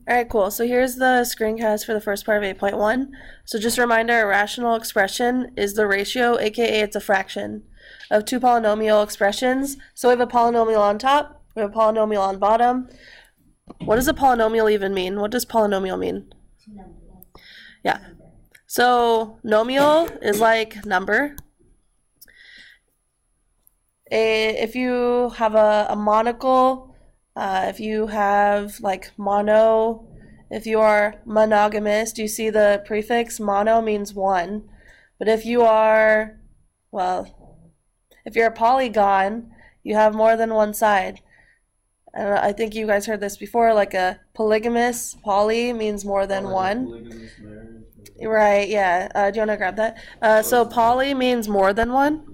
All right, cool. So here's the screencast for the first part of 8.1. So just a reminder, a rational expression is the ratio, aka it's a fraction, of two polynomial expressions. So we have a polynomial on top, we have a polynomial on bottom. What does a polynomial even mean? What does polynomial mean? Yeah. So nomial is like number. If you have a monocle, if you have like mono, if you are monogamous, do you see the prefix? Mono means one. But if you are, well, if you're a polygon, you have more than one side. And I think you guys heard this before, like a polygamous, poly means more than one. Polygamous marriage. Right, yeah. Do you want to grab that? So poly means more than one.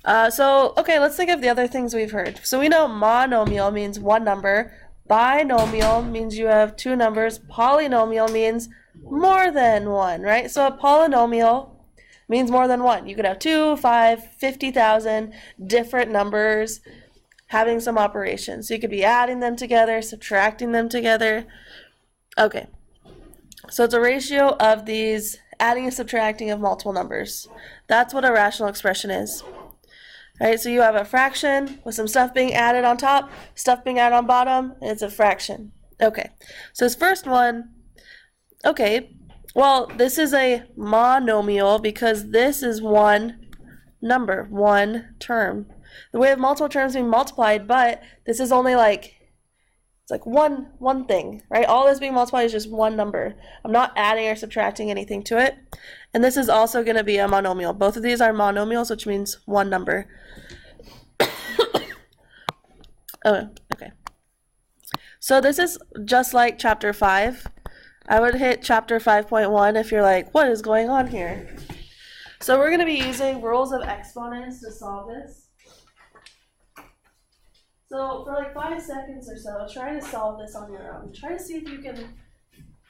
Okay, let's think of the other things we've heard. So we know monomial means one number. Binomial means you have two numbers. Polynomial means more than one, right? So a polynomial means more than one. You could have 2, 5, 50,000 different numbers having some operations. So you could be adding them together, subtracting them together. Okay, so it's a ratio of these adding and subtracting of multiple numbers. That's what a rational expression is. All right, so you have a fraction with some stuff being added on top, stuff being added on bottom, and it's a fraction. Okay, so this first one, okay, well, this is a monomial because this is one number, one term. The way of multiple terms being multiplied, but this is only like, it's like one thing, right? All this being multiplied is just one number. I'm not adding or subtracting anything to it. And this is also going to be a monomial. Both of these are monomials, which means one number. Oh, okay. So this is just like chapter 5. I would hit chapter 5.1 if you're like, what is going on here? So we're going to be using rules of exponents to solve this. So for like 5 seconds or so, try to solve this on your own. Try to see if you can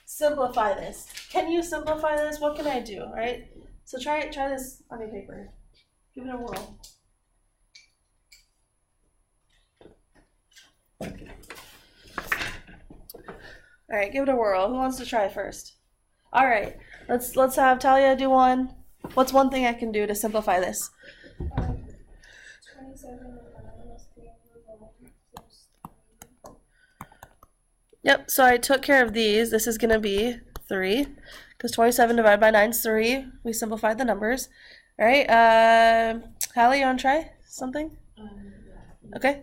simplify this. Can you simplify this? What can I do, right? So try this on your paper. Give it a whirl. All right, give it a whirl. Who wants to try first? All right, let's have Talia do one. What's one thing I can do to simplify this? 27. Yep, so I took care of these. This is going to be 3, because 27 divided by 9 is 3. We simplified the numbers. All right, Hallie, you want to try something? Okay.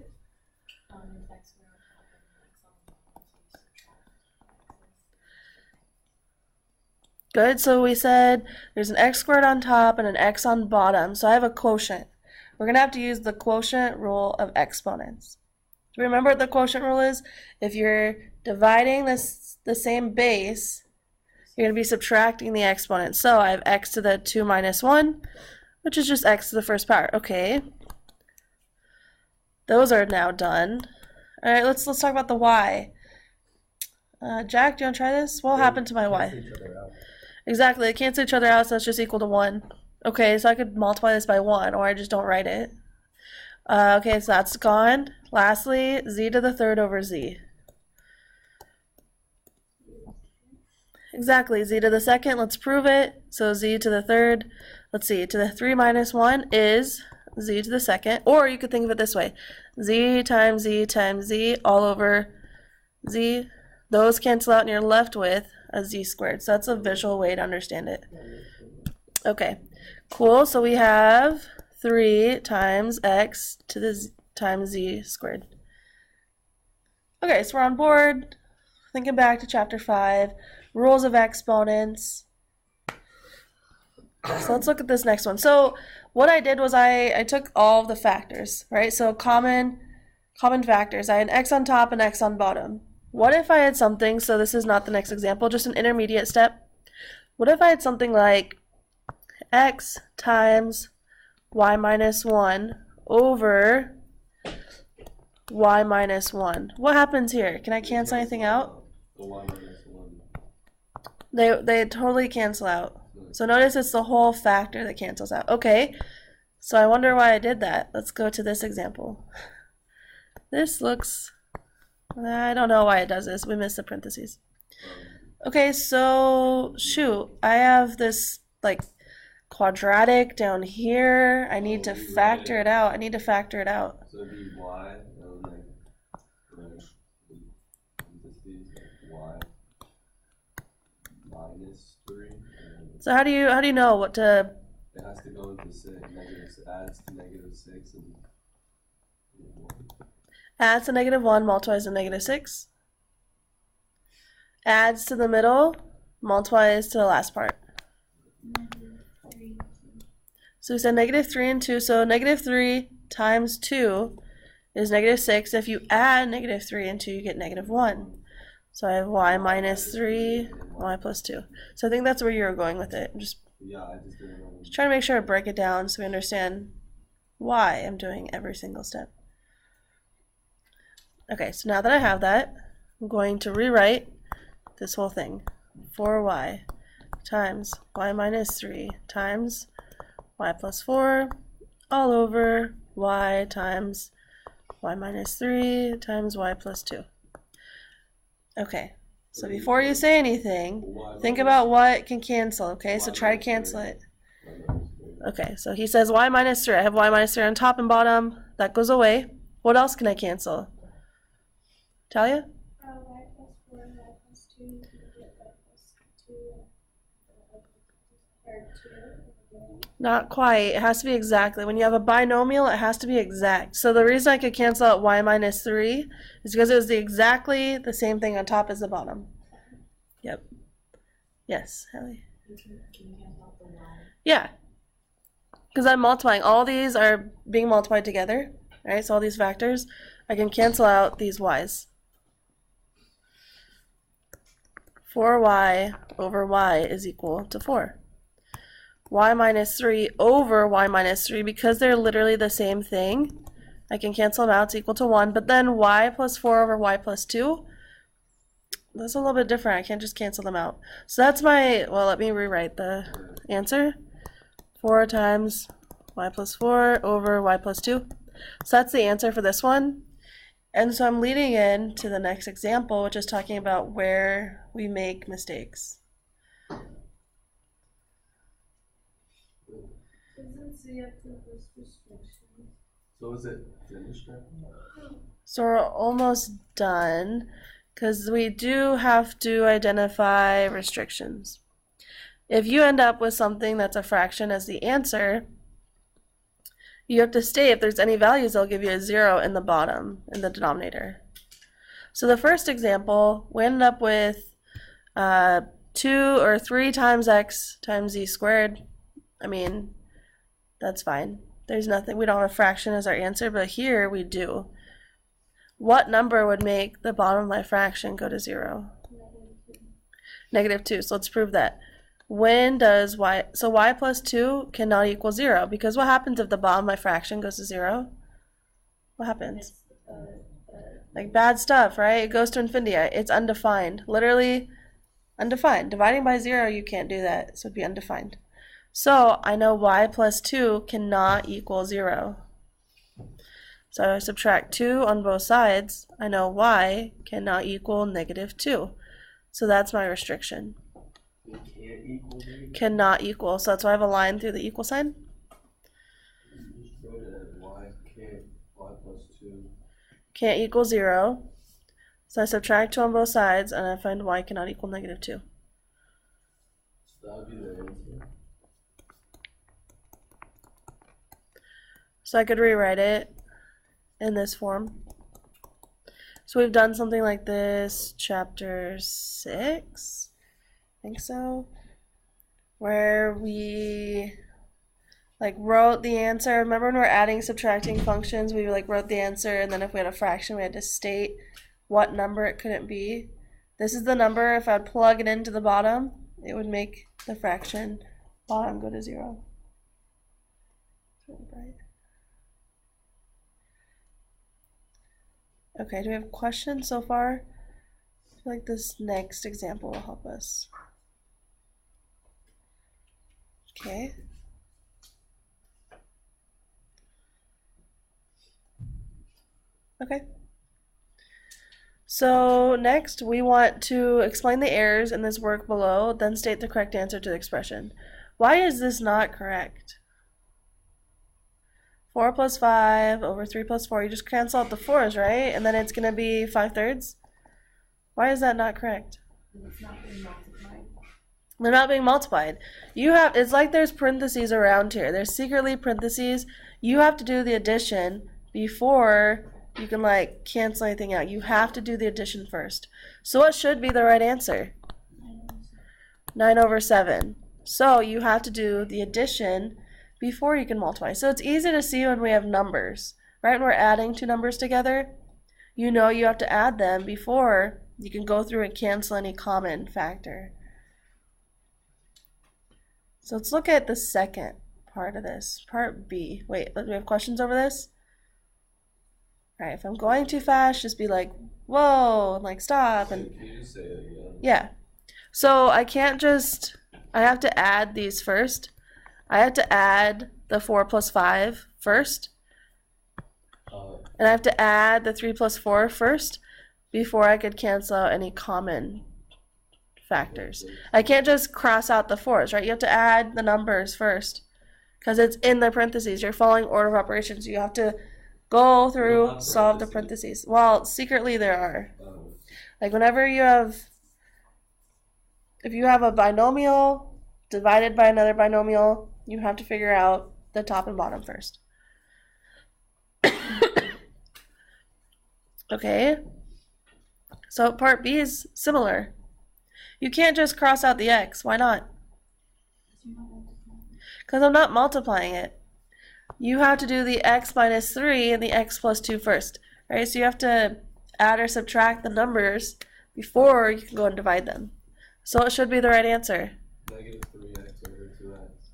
Good, so we said there's an x squared on top and an x on bottom, so I have a quotient. We're going to have to use the quotient rule of exponents. Do you remember what the quotient rule is? If you're dividing the same base, you're going to be subtracting the exponent. So I have x to the 2 minus 1, which is just x to the first power. Okay. Those are now done. All right, let's talk about the y. Jack, do you want to try this? What happened to my y? Exactly, they cancel each other out, so that's just equal to 1. Okay, so I could multiply this by 1, or I just don't write it. Okay, so that's gone. Lastly, z to the third over z. Exactly, z to the second, let's prove it. So z to the third, let's see, to the 3 minus 1 is z to the second. Or you could think of it this way. Z times z all over z. Those cancel out and you're left with a z squared. So that's a visual way to understand it. Okay, cool. So we have 3 times x to the times z squared. Okay, so we're on board. Thinking back to chapter 5, rules of exponents. So let's look at this next one. So what I did was I took all of the factors, right? So common factors. I had an x on top and x on bottom. What if I had something, so this is not the next example, just an intermediate step. What if I had something like x times y minus 1 over y minus 1. What happens here? Can I cancel anything out? The y minus 1. They totally cancel out. So notice it's the whole factor that cancels out. Okay, so I wonder why I did that. Let's go to this example. This looks I don't know why it does this. We missed the parentheses. Okay, so shoot, I have this like quadratic down here. I need to factor it out. So it'd be y, and then y minus 3. So how do you know what to? It has to go into 6. Adds to -6 and Adds to -1, multiplies to -6. Adds to the middle, multiplies to the last part. So we said -3 and 2. So -3 times 2 is -6. If you add -3 and 2, you get -1. So I have y minus 3, y plus 2. So I think that's where you were going with it. I just didn't know. Just trying to make sure I break it down so we understand why I'm doing every single step. Okay, so now that I have that, I'm going to rewrite this whole thing. 4y times y minus 3 times y plus 4 all over y times y minus 3 times y plus 2. Okay, so before you say anything, think about what can cancel, okay? So try to cancel it. Okay, so he says y minus 3. I have y minus 3 on top and bottom. That goes away. What else can I cancel? Talia? Y plus 4, y plus 2, you can get y plus 2, or 2. Not quite. It has to be exactly. When you have a binomial, it has to be exact. So the reason I could cancel out y minus 3 is because it was exactly the same thing on top as the bottom. Yep. Yes, Hallie. Can you cancel out the y? Yeah. Because I'm multiplying. All these are being multiplied together. Right? So all these factors, I can cancel out these y's. 4y over y is equal to 4. Y minus 3 over y minus 3, because they're literally the same thing, I can cancel them out. It's equal to 1. But then y plus 4 over y plus 2, that's a little bit different. I can't just cancel them out. So that's my, well, let me rewrite the answer. 4 times y plus 4 over y plus 2. So that's the answer for this one. And so I'm leading in to the next example, which is talking about where we make mistakes. So is it finished now? So we're almost done because we do have to identify restrictions. If you end up with something that's a fraction as the answer, you have to state if there's any values, they'll give you a 0 in the bottom, in the denominator. So the first example, we ended up with 2 or 3 times x times z squared. I mean, that's fine. There's nothing, we don't have a fraction as our answer, but here we do. What number would make the bottom of my fraction go to 0? -2. So let's prove that. When does y, so y plus 2 cannot equal 0, because what happens if the bottom of my fraction goes to 0? What happens? Like bad stuff, right? It goes to infinity. It's undefined. Literally undefined. Dividing by 0, you can't do that, so it'd be undefined. So I know y plus 2 cannot equal 0. So I subtract 2 on both sides. I know y cannot equal -2. So that's my restriction. It can't equal negative? Cannot equal. So that's why I have a line through the equal sign. You just wrote it as y plus 2. Can't equal 0. So I subtract 2 on both sides, and I find y cannot equal -2. So that would be the answer. So I could rewrite it in this form. So we've done something like this, chapter 6, I think so, where we like wrote the answer. Remember when we're adding, subtracting functions, we like wrote the answer, and then if we had a fraction, we had to state what number it couldn't be. This is the number. If I'd plug it into the bottom, it would make the fraction bottom go to 0. Right. Okay, do we have questions so far? I feel like this next example will help us. Okay. Okay. So next we want to explain the errors in this work below, then state the correct answer to the expression. Why is this not correct? 4 plus 5 over 3 plus 4, you just cancel out the 4's, right? And then it's going to be 5/3. Why is that not correct? It's not being multiplied. They're not being multiplied. It's like there's parentheses around here. There's secretly parentheses. You have to do the addition before you can like cancel anything out. You have to do the addition first. So what should be the right answer? 9/7. So you have to do the addition before you can multiply. So it's easy to see when we have numbers, right? When we're adding two numbers together, you know you have to add them before you can go through and cancel any common factor. So let's look at the second part of this, part B. Wait, do we have questions over this? All right, if I'm going too fast, just be like, whoa, and like stop. And Can you say it again? yeah. So I have to add these first. I have to add the 4 plus 5 first. And I have to add the 3 plus 4 first before I could cancel out any common factors. I can't just cross out the 4's, right? You have to add the numbers first because it's in the parentheses. You're following order of operations. You have to go through, solve the parentheses. Well, secretly there are. Like whenever you have, if you have a binomial divided by another binomial, you have to figure out the top and bottom first. Okay, so part B is similar. You can't just cross out the x. Why not? Because I'm not multiplying it. You have to do the x minus 3 and the x plus 2 first. Right? So you have to add or subtract the numbers before you can go and divide them. So it should be the right answer. -3x over 2x.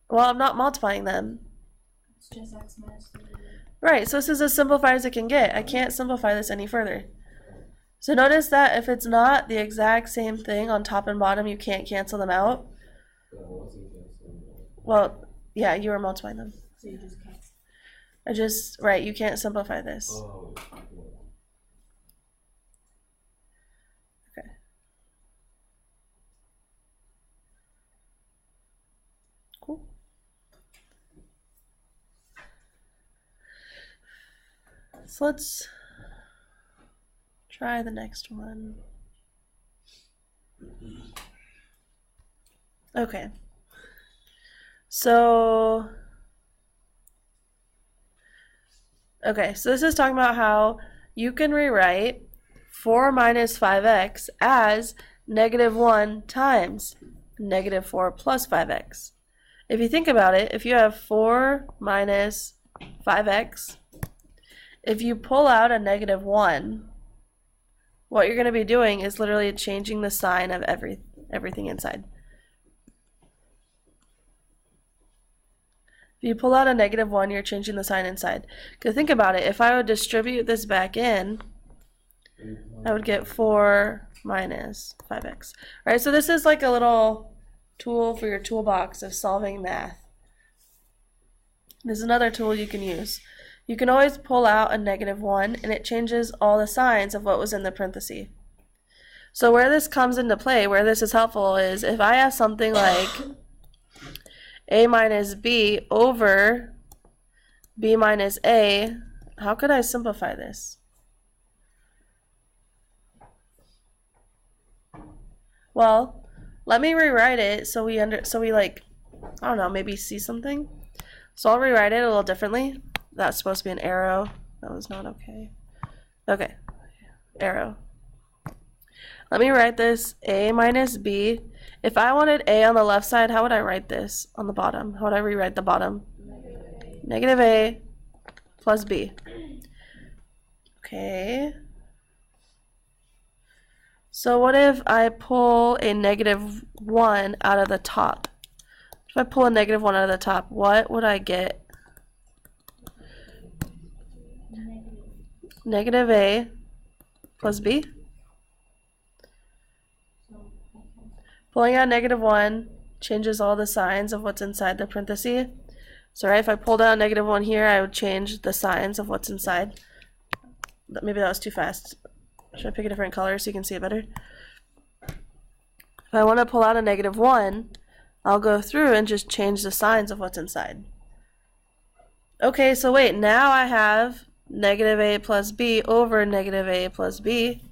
Well, I'm not multiplying them. It's just x minus 3. Right, so this is as simplified as it can get. I can't simplify this any further. So notice that if it's not the exact same thing on top and bottom, you can't cancel them out. Well, yeah, you were multiplying them. So you just cancel. Right, you can't simplify this. Oh, Okay. Cool. So let's try the next one. Okay. So this is talking about how you can rewrite 4 minus 5x as -1 times -4 plus 5x. If you think about it, if you have 4 minus 5x, if you pull out a -1, what you're going to be doing is literally changing the sign of everything inside. If you pull out a -1, you're changing the sign inside. Because think about it, if I would distribute this back in, I would get 4 minus 5x. Right, so this is like a little tool for your toolbox of solving math. This is another tool you can use. You can always pull out a -1 and it changes all the signs of what was in the parenthesis. So where this comes into play, where this is helpful, is if I have something like a minus b over b minus a, how could I simplify this? Well, let me rewrite it so we like, I don't know, maybe see something. So I'll rewrite it a little differently. That's supposed to be an arrow. That was not okay. Okay, arrow. Let me write this a minus b. If I wanted a on the left side, how would I write this on the bottom? How would I rewrite the bottom? -a plus b. Okay. So what if I pull a -1 out of the top? If I pull a -1 out of the top, what would I get? -a plus b. Pulling out -1 changes all the signs of what's inside the parenthesis. So right, if I pulled out -1 here, I would change the signs of what's inside. Maybe that was too fast. Should I pick a different color so you can see it better? If I want to pull out a -1, I'll go through and just change the signs of what's inside. Okay, so wait, now I have -a plus b over -a plus b.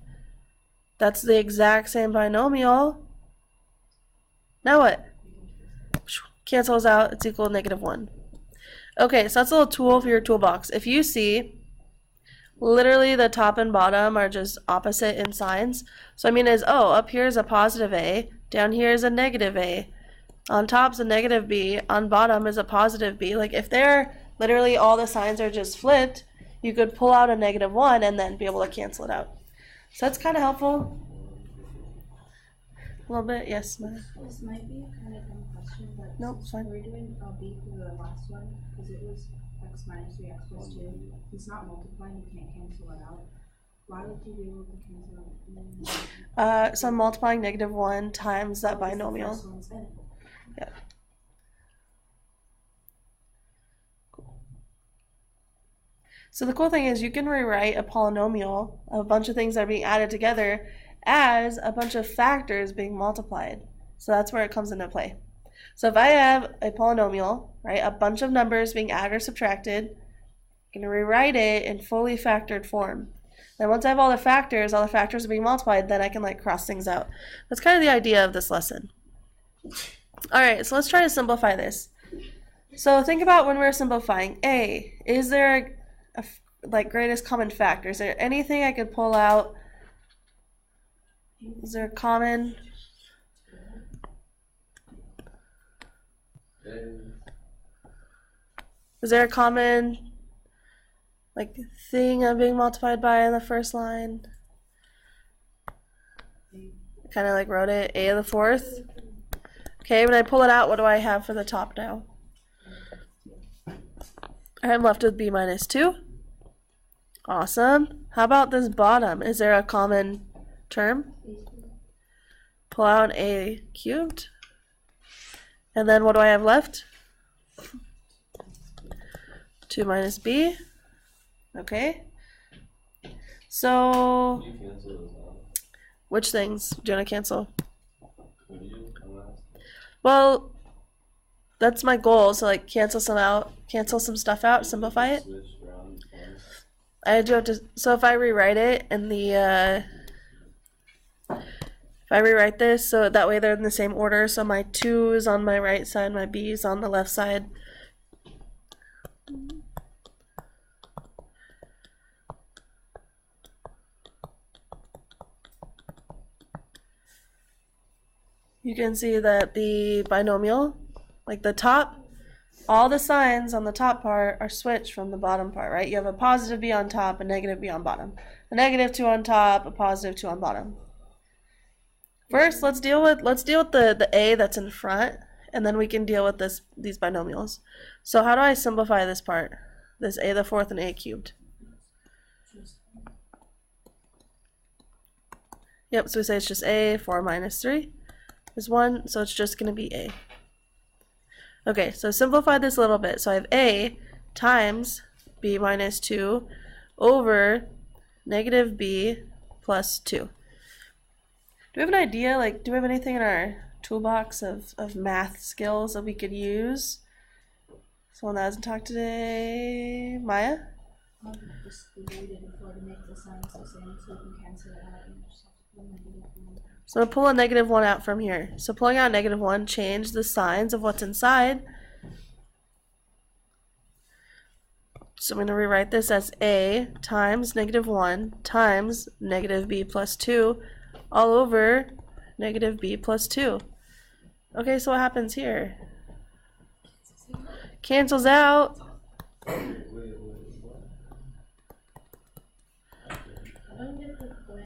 That's the exact same binomial. Now what? Cancels out, it's equal to -1. Okay, so that's a little tool for your toolbox. If you see, literally the top and bottom are just opposite in signs. So I mean is, oh, up here is a positive a, down here is a -a, on top's a -b, on bottom is a positive b. Like if they're literally all the signs are just flipped, you could pull out a -1 and then be able to cancel it out. So that's kind of helpful. A little bit, yes, Maya. This might be a kind of dumb question, but Nope, since fine. we're doing b for the last one, because it was x minus 3x plus 2. It's not multiplying, you can't cancel it out. Why would you be able to cancel it? So I'm multiplying -1 times that Because the binomial. first one's in. Yeah. So the cool thing is you can rewrite a polynomial of a bunch of things that are being added together as a bunch of factors being multiplied. So that's where it comes into play. So if I have a polynomial, right, a bunch of numbers being added or subtracted, I'm going to rewrite it in fully factored form. Then once I have all the factors are being multiplied, then I can like cross things out. That's kind of the idea of this lesson. Alright, so let's try to simplify this. So think about when we're simplifying. A, is there a like greatest common factor? Is there anything I could pull out? Is there a common? Is there a common like thing I'm being multiplied by in the first line? Kind of like wrote it, a to the fourth. Okay, when I pull it out, what do I have for the top now? I'm left with b minus 2. Awesome. How about this bottom? Is there a common term? Pull out a cubed. And then what do I have left? 2 minus b. Okay. So, Can you cancel those out? which things do you want to cancel? Could you? Unless Well, that's my goal. So like cancel some out, cancel some stuff out, simplify it. switch around twice. I do have to. So if I rewrite it in the, if I rewrite this so that way they're in the same order. So my 2 is on my right side, my b is on the left side. You can see that the binomial, like the top, all the signs on the top part are switched from the bottom part, right? You have a positive b on top, a negative b on bottom. A -2 on top, a positive 2 on bottom. First, let's deal with the a that's in front, and then we can deal with these binomials. So how do I simplify this part? This a to the fourth and a cubed. Yep, so we say it's just a, 4 minus 3 is 1, so it's just going to be a. Okay, so simplify this a little bit. So I have a times b minus 2 over -b plus 2. Do we have an idea, like, do we have anything in our toolbox of math skills that we could use? Someone that hasn't talked today? Maya? Just rewrite it before to make the signs the same so you can cancel it out and just have to put -1. So I'm going to pull a -1 out from here. So pulling out -1, change the signs of what's inside. So I'm going to rewrite this as a times -1 times -b plus 2 all over -b plus 2. Okay, so what happens here? Cancels out. Wait, what?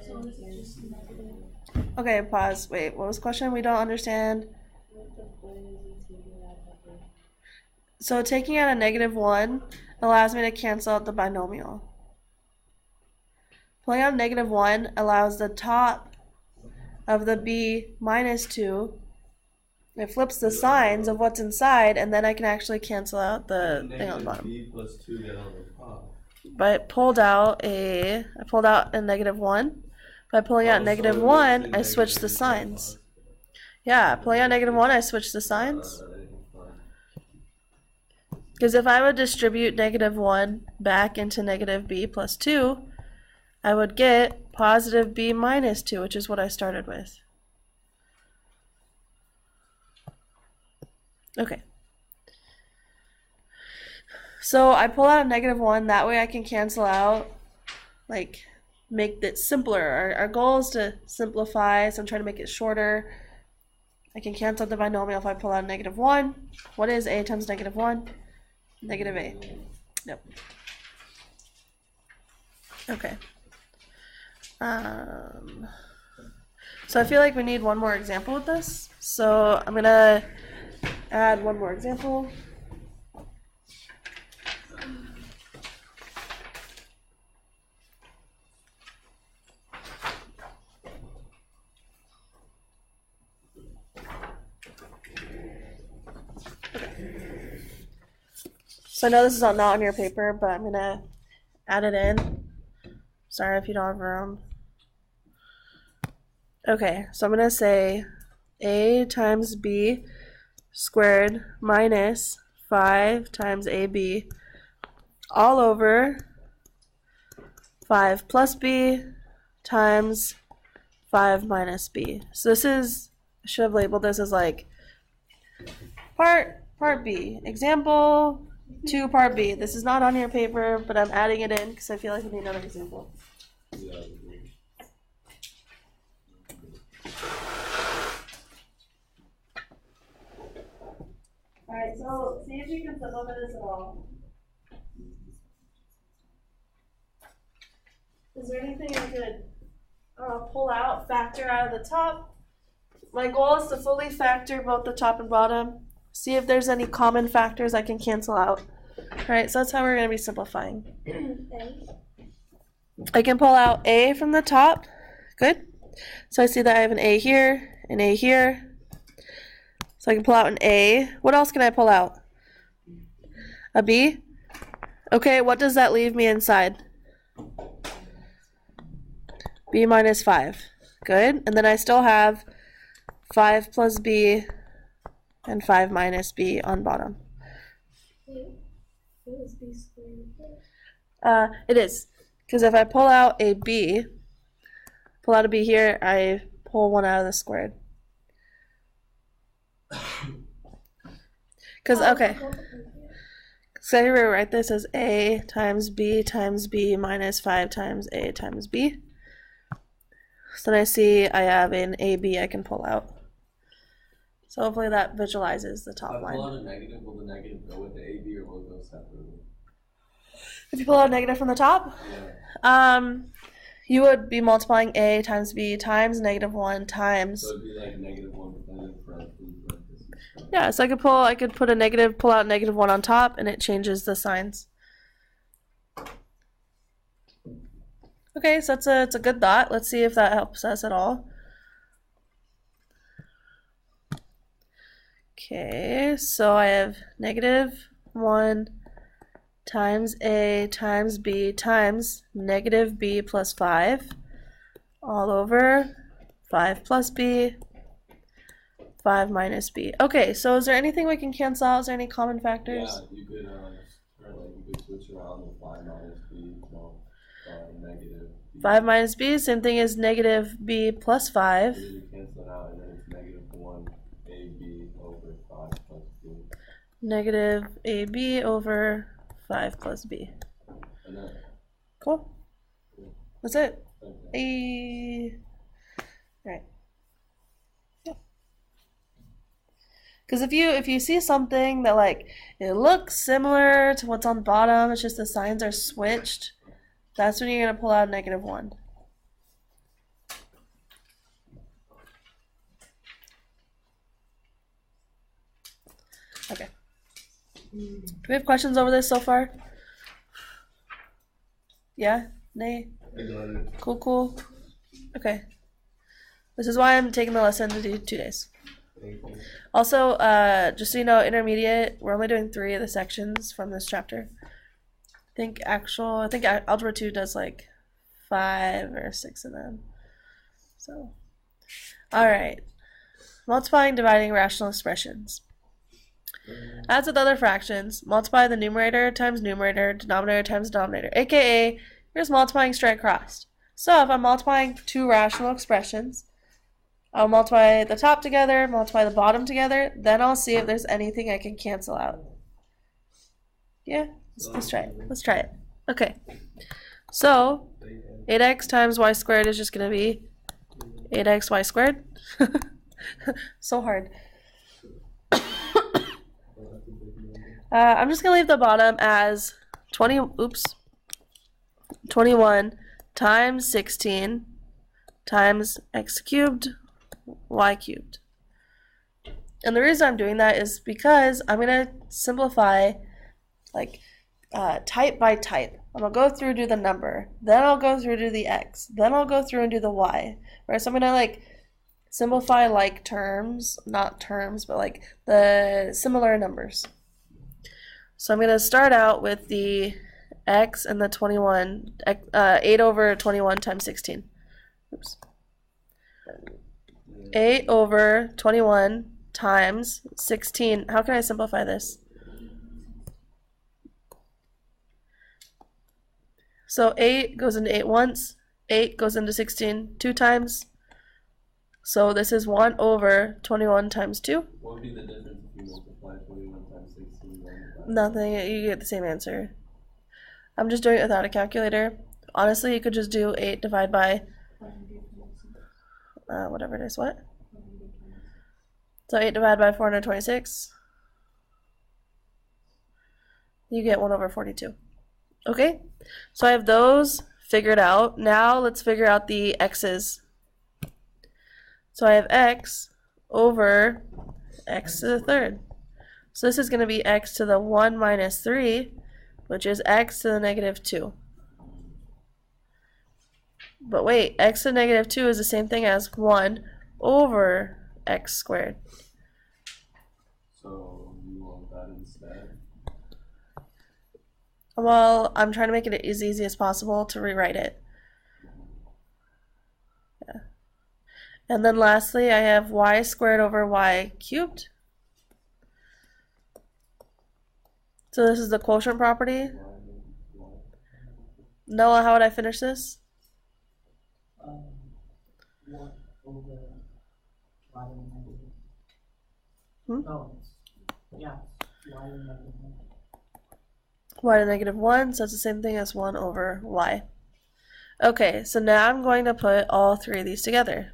So it's just negative. Okay, pause. Wait, what was the question? We don't understand. So taking out a -1 allows me to cancel out the binomial. Pulling out -1 allows the top of the b minus 2. It flips the signs of what's inside, and then I can actually cancel out the thing on the bottom. B plus 2 get on the top. But I pulled out a -1. By pulling out negative 1, I switch the signs. Yeah, pulling out negative 1, I switch the signs. Because if I would distribute negative 1 back into negative b plus 2, I would get positive b minus 2, which is what I started with. Okay. So I pull out a negative 1, that way I can cancel out, like, make it simpler. Our goal is to simplify, so I'm trying to make it shorter. I can cancel the binomial if I pull out a negative 1. What is a times negative 1? Negative a. Yep. Okay. So I feel like we need one more example with this. So I'm going to add one more example. So I know this is not on your paper, but I'm going to add it in. Sorry if you don't have room. Okay, so I'm going to say a times b squared minus 5 times ab all over 5 plus b times 5 minus b. So this is, I should have labeled this as like part B. Example 2 part B. This is not on your paper, but I'm adding it in because I feel like we need another example. Alright, so see if you can simplify this at all. Is there anything I could pull out, factor out of the top? My goal is to fully factor both the top and bottom. See if there's any common factors I can cancel out. Alright, so that's how we're going to be simplifying. I can pull out a from the top. Good. So I see that I have an a here, an a here. So I can pull out an a. What else can I pull out? A b? Okay, what does that leave me inside? B minus 5. Good. And then I still have 5 plus b and 5 minus b on bottom. It is. Because if I pull out a b here, I pull 1 out of the squared. Because, okay. So here we write this as a times b minus 5 times a times b. So then I see I have an AB I can pull out. So hopefully that visualizes the top line. If I pull out a negative, will the negative go with the AB or will it go separately? If you pull out a negative from the top, you would be multiplying a times b times negative 1 times. So it'd be like negative 1 but then in parentheses. Yeah, so I could put a negative, pull out negative 1 on top, and it changes the signs. Okay, so it's a good thought. Let's see if that helps us at all. Okay, so I have negative 1 times a times b times negative b plus 5 all over 5 plus b, 5 minus b. Okay, so is there anything we can cancel out? Is there any common factors? Yeah, you could switch around the 5 minus b, so negative b. 5 minus b, same thing as negative b plus 5. So you cancel it out and then it's negative 1 ab over 5 plus b. Negative ab over 5 plus b. And then, Cool. That's it. okay. Right. Because if you see something that like it looks similar to what's on the bottom, it's just the signs are switched, that's when you're gonna pull out a negative 1. Okay. Do we have questions over this so far? Yeah? Nay? I got it. Cool. Okay. This is why I'm taking the lesson to do 2 days. Thank you. Also, just so you know, intermediate, we're only doing 3 of the sections from this chapter. I think Algebra 2 does like 5 or 6 of them. So, all right. Multiplying, dividing rational expressions. As with other fractions, multiply the numerator times numerator, denominator times denominator, aka you're just multiplying straight across. So if I'm multiplying two rational expressions, I'll multiply the top together, multiply the bottom together, then I'll see if there's anything I can cancel out. Yeah, let's try it. Let's try it. Okay. So 8x times y squared is just going to be 8x y squared. So hard. I'm just going to leave the bottom as 21 times 16 times x cubed y cubed. And the reason I'm doing that is because I'm going to simplify like type by type. I'm going to go through and do the number, then I'll go through and do the x, then I'll go through and do the y, right? So I'm going to like simplify like terms, not terms, but like the similar numbers. So I'm going to start out with the x and the 21, 8 over 21 times 16. Oops. 8 over 21 times 16. How can I simplify this? So 8 goes into 8 once, 8 goes into 16 two times. So this is 1 over 21 times 2. What would be the difference if you multiply 21 times 16? Nothing, you get the same answer. I'm just doing it without a calculator. Honestly, you could just do 8 divided by whatever it is. What? So 8 divided by 426. You get 1 over 42. Okay, so I have those figured out. Now let's figure out the x's. So I have x over x to the third. So this is going to be x to the 1 minus 3, which is x to the negative 2. But wait, x to the negative 2 is the same thing as 1 over x squared. So you want that instead? Well, I'm trying to make it as easy as possible to rewrite it. Yeah. And then lastly, I have y squared over y cubed. So this is the quotient property. Noah, how would I finish this? 1 over y to the negative. Oh, yeah, y to the negative 1. Y to the negative 1, so it's the same thing as 1 over y. Okay, so now I'm going to put all three of these together.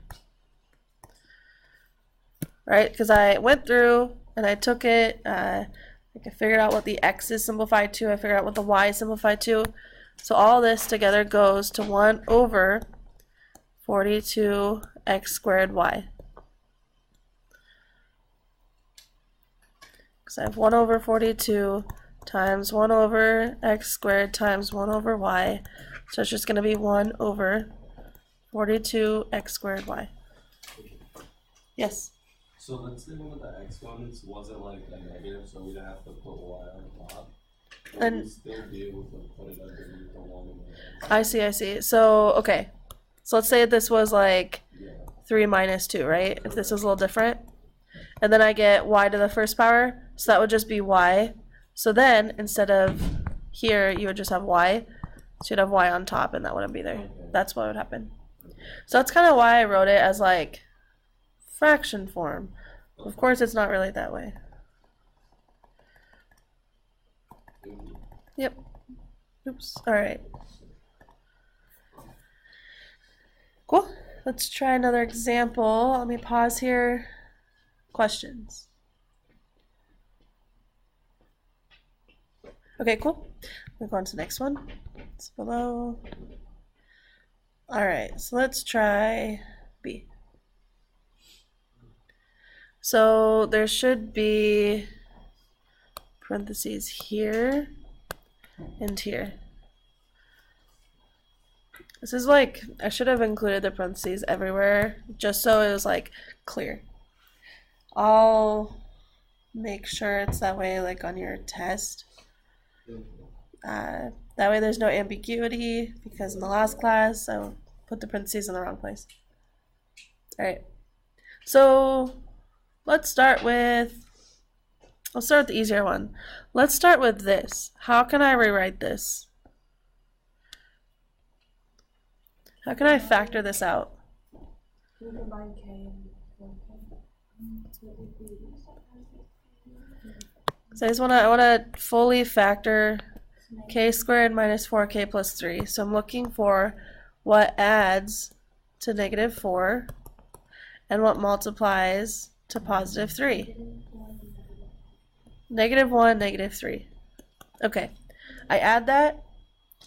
Right, because I went through and I took it, I figured out what the x is simplified to, I figured out what the y is simplified to. So all this together goes to 1 over 42x squared y. Because I have 1 over 42 times 1 over x squared times 1 over y. So it's just going to be 1 over 42x squared y. Yes? So let's say one of the exponents wasn't like a negative, so we'd have to put y on top. And we'd still be able to put it underneath the 1 and the I see, I see. So, okay. So let's say this was like 3 minus 2, right? If this was a little different. And then I get y to the first power, so that would just be y. So then, instead of here, you would just have y. So you'd have y on top, and that wouldn't be there. That's what would happen. So that's kind of why I wrote it as like fraction form. Of course, it's not really that way. Yep. Oops. All right. Cool. Let's try another example. Let me pause here. Questions? Okay, cool. We'll go on to the next one. It's below. All right, so let's try B. So there should be parentheses here and here. This is like, I should have included the parentheses everywhere just so it was like clear. I'll make sure it's that way like on your test. That way there's no ambiguity, because in the last class I put the parentheses in the wrong place. Alright, so let's start with the easier one. Let's start with this. How can I rewrite this? How can I factor this out? Can you combine K and 4K? So I wanna fully factor k squared minus 4k plus 3. So I'm looking for what adds to negative 4 and what multiplies to positive 3. Negative 1, negative 3. Okay, I add that,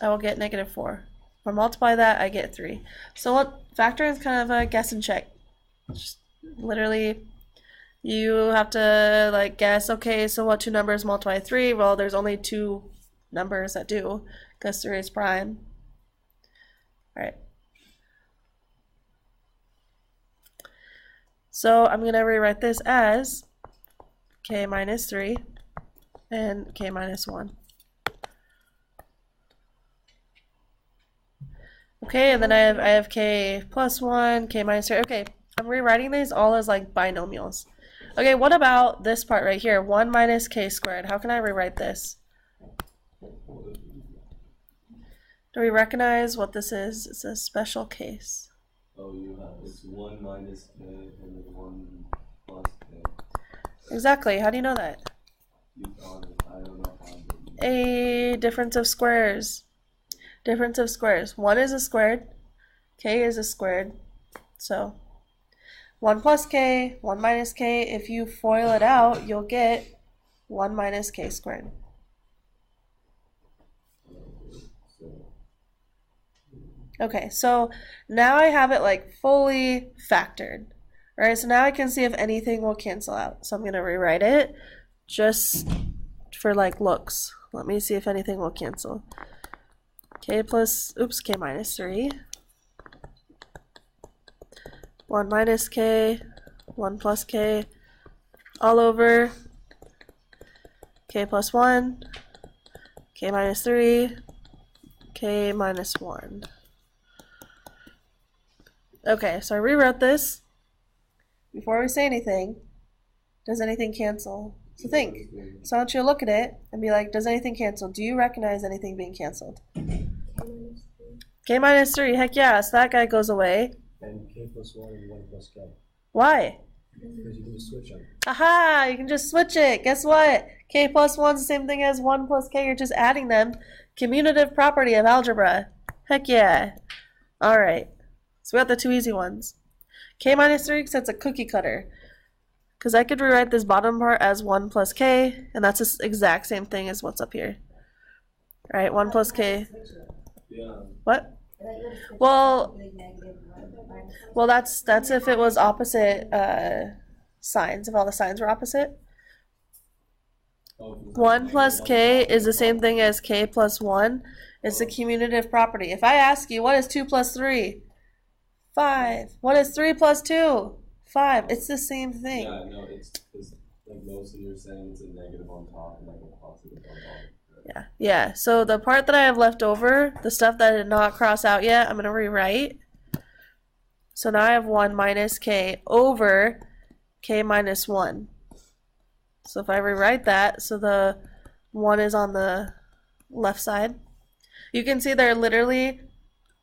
I will get negative 4. If I multiply that, I get 3. So what factoring is kind of a guess and check. Just literally, you have to like guess, okay, so what two numbers multiply 3? Well, there's only two numbers that do, because 3 is prime. Alright. So I'm going to rewrite this as k minus 3 and k minus 1. Okay, and then I have k plus 1, k minus 3. Okay, I'm rewriting these all as like binomials. Okay, what about this part right here? 1 minus k squared. How can I rewrite this? Do we recognize what this is? It's a special case. Oh, it's 1 minus k and then 1 plus k. Exactly. How do you know that? I don't know how. A difference of squares. Difference of squares. 1 is a squared. K is a squared. So 1 plus k, 1 minus k. If you FOIL it out, you'll get 1 minus k squared. Okay, so now I have it like fully factored. Right, so now I can see if anything will cancel out. So I'm going to rewrite it just for like looks. Let me see if anything will cancel. K minus 3. 1 minus k, 1 plus k, all over k plus 1, k minus 3, k minus 1. Okay, so I rewrote this. Before we say anything, does anything cancel? So think. So I want you to look at it and be like, does anything cancel? Do you recognize anything being canceled? K minus 3, heck yeah, so that guy goes away. And k plus 1 and 1 plus k. Why? Because you can just switch them. Aha, you can just switch it. Guess what? K plus 1 is the same thing as 1 plus k. You're just adding them. Commutative property of algebra. Heck yeah. Alright. So we got the two easy ones. K minus 3 because that's a cookie cutter. Because I could rewrite this bottom part as 1 plus k, and that's the exact same thing as what's up here. Alright, 1 plus k. Yeah. What? Well, that's if it was opposite signs, if all the signs were opposite. 1 plus k is the same thing as k plus 1. It's a commutative property. If I ask you, what is 2 plus 3? 5. What is 3 plus 2? 5. It's the same thing. Yeah, no, it's like mostly you're saying it's a negative on top and like a positive on bottom. Yeah. So the part that I have left over, the stuff that I did not cross out yet, I'm going to rewrite. So now I have 1 minus k over k minus 1. So if I rewrite that, so the 1 is on the left side, you can see they're literally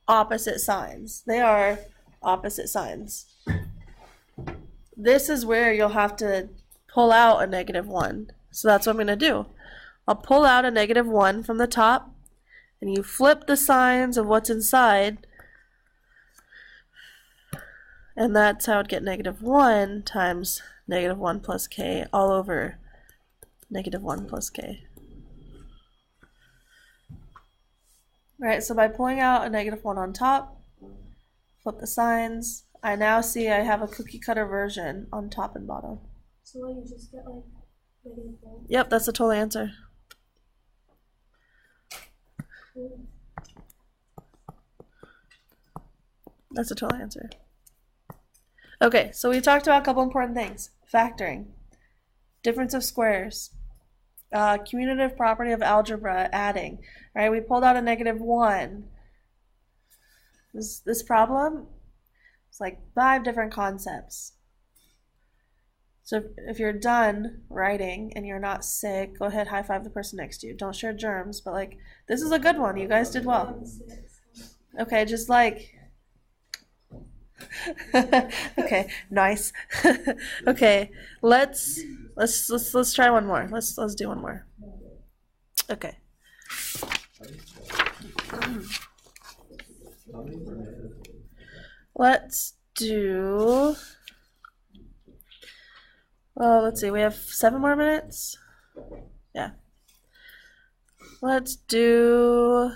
opposite signs. They are opposite signs. This is where you'll have to pull out a negative 1. So that's what I'm going to do. I'll pull out a negative 1 from the top, and you flip the signs of what's inside, and that's how I'd get negative 1 times negative 1 plus k all over negative 1 plus k. Alright, so by pulling out a negative 1 on top, flip the signs, I now see I have a cookie cutter version on top and bottom. So will you just get like negative 4? Yep, that's the total answer. That's the total answer. Okay, so we talked about a couple important things. Factoring, difference of squares, commutative property of algebra, adding. Right, we pulled out a negative 1. This problem, It's like 5 different concepts. So if you're done writing and you're not sick, go ahead, high five the person next to you. Don't share germs, but like, this is a good one. You guys did well. Okay, just like, okay, nice. Okay, let's try one more. Let's do one more. Okay. Let's do. Well, let's see. We have 7 more minutes. Yeah. Let's do.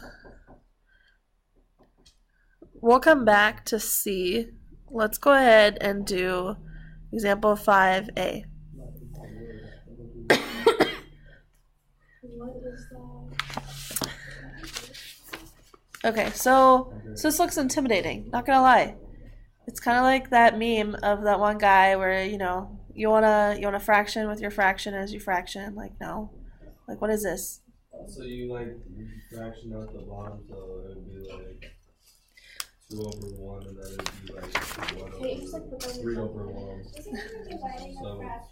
We'll come back to C. Let's go ahead and do example 5A. What is that? Okay, so this looks intimidating, not gonna lie. It's kind of like that meme of that one guy where, you know, you wanna fraction with your fraction as you fraction. Like, no. Like, what is this? So you like fraction out the bottom, so it would be like 2 over 1, and then it would be like 1 over 3 over 1.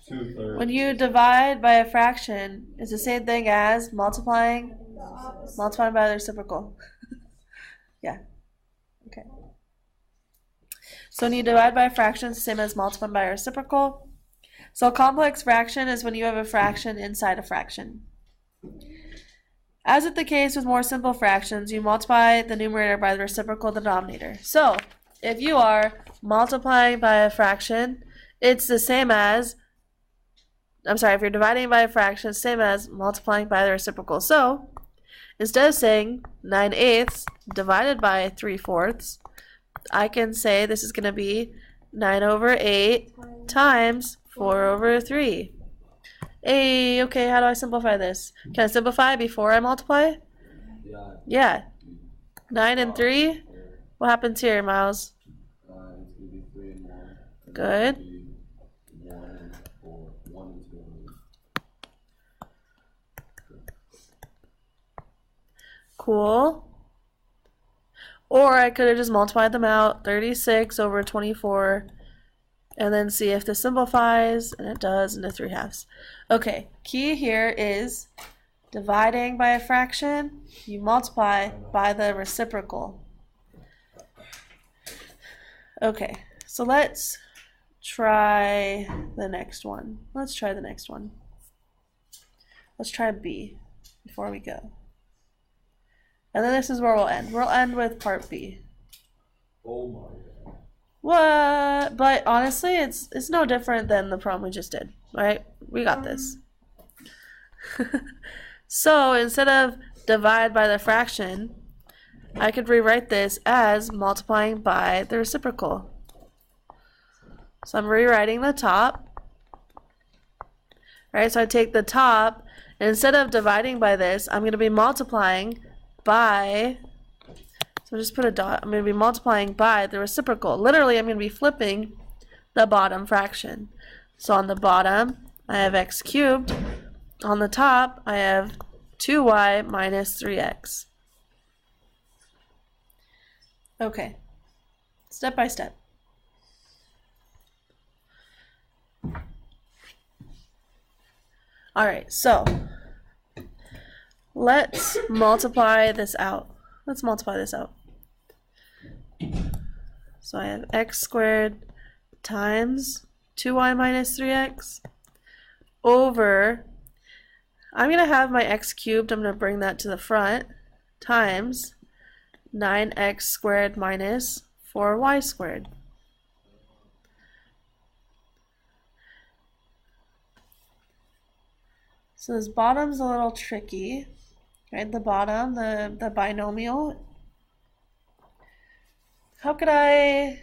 So 2/3. When you divide by a fraction, it's the same thing as multiplying by the reciprocal. Yeah. Okay. So when you divide by a fraction, it's the same as multiplying by a reciprocal. So a complex fraction is when you have a fraction inside a fraction. As is the case with more simple fractions, you multiply the numerator by the reciprocal denominator. So if you are multiplying by a fraction, it's the same as, if you're dividing by a fraction, it's the same as multiplying by the reciprocal. So instead of saying 9/8 divided by 3/4, I can say this is going to be 9 over 8 times 4 over 3. Hey, okay, how do I simplify this? Can I simplify before I multiply? Yeah. Yeah. 9 and 3? What happens here, Miles? It's going to be 3 and 1. Good. 1 and 4. 1 and 2. Cool. Or I could have just multiplied them out, 36 over 24, and then see if this simplifies, and it does, into 3/2. Okay, key here is dividing by a fraction, you multiply by the reciprocal. Okay, so let's try the next one. Let's try B before we go. And then this is where we'll end. We'll end with part B. Oh my god. What? But honestly, it's no different than the problem we just did, right? We got this. So instead of divide by the fraction, I could rewrite this as multiplying by the reciprocal. So I'm rewriting the top. Right, so I take the top, and instead of dividing by this, I'm going to be multiplying by, so just put a dot, I'm going to be multiplying by the reciprocal. Literally, I'm going to be flipping the bottom fraction. So on the bottom, I have x cubed. On the top, I have 2y minus 3x. Okay, step by step. Alright, so let's multiply this out. So I have x squared times 2y minus 3x over, I'm going to have my x cubed, I'm going to bring that to the front, times 9x squared minus 4y squared. So this bottom's a little tricky, right? The bottom, the binomial. How could I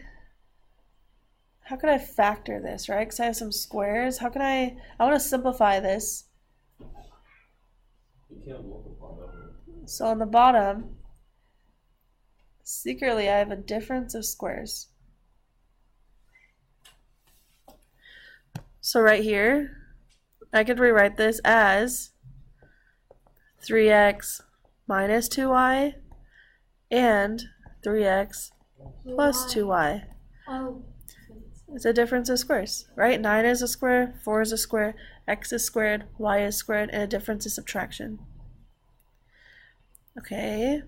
factor this, right? Because I have some squares. How can I want to simplify this. You can't multiply that. So on the bottom, secretly I have a difference of squares. So right here, I could rewrite this as 3x minus 2y and 3x plus 2y. Oh. It's a difference of squares, right? 9 is a square, 4 is a square, x is squared, y is squared, and a difference is subtraction. Okay.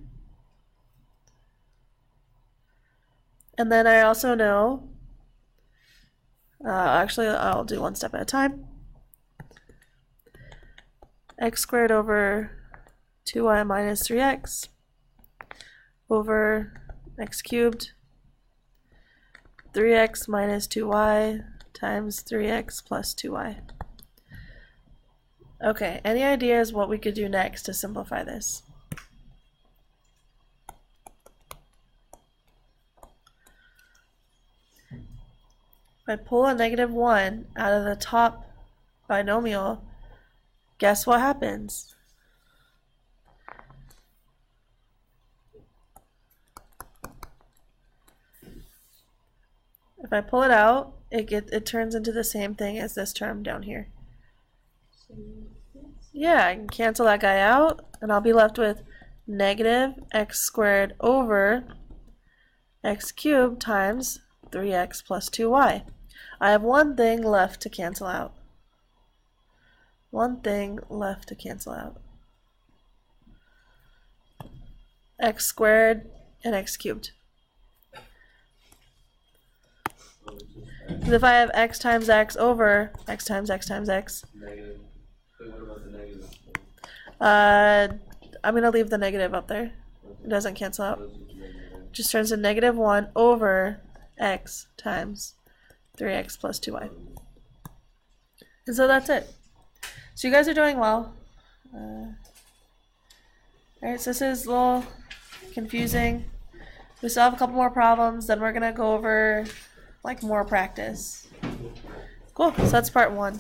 And then I also know, actually I'll do one step at a time. X squared over 2y minus 3x over x cubed 3x minus 2y times 3x plus 2y. Okay, any ideas what we could do next to simplify this? If I pull a -1 out of the top binomial, guess what happens? If I pull it out, it turns into the same thing as this term down here. Yeah, I can cancel that guy out, and I'll be left with negative x squared over x cubed times 3x plus 2y. I have one thing left to cancel out. One thing left to cancel out. X squared and x cubed. Because if I have x times x over x times x times x, Negative. But what about the negative? I'm going to leave the negative up there. It doesn't cancel out. Those are negative. Just turns to -1 over x times 3x plus 2y. And so that's it. So you guys are doing well. Alright, so this is a little confusing. We still have a couple more problems, then we're going to go over like more practice. Cool, so that's part 1.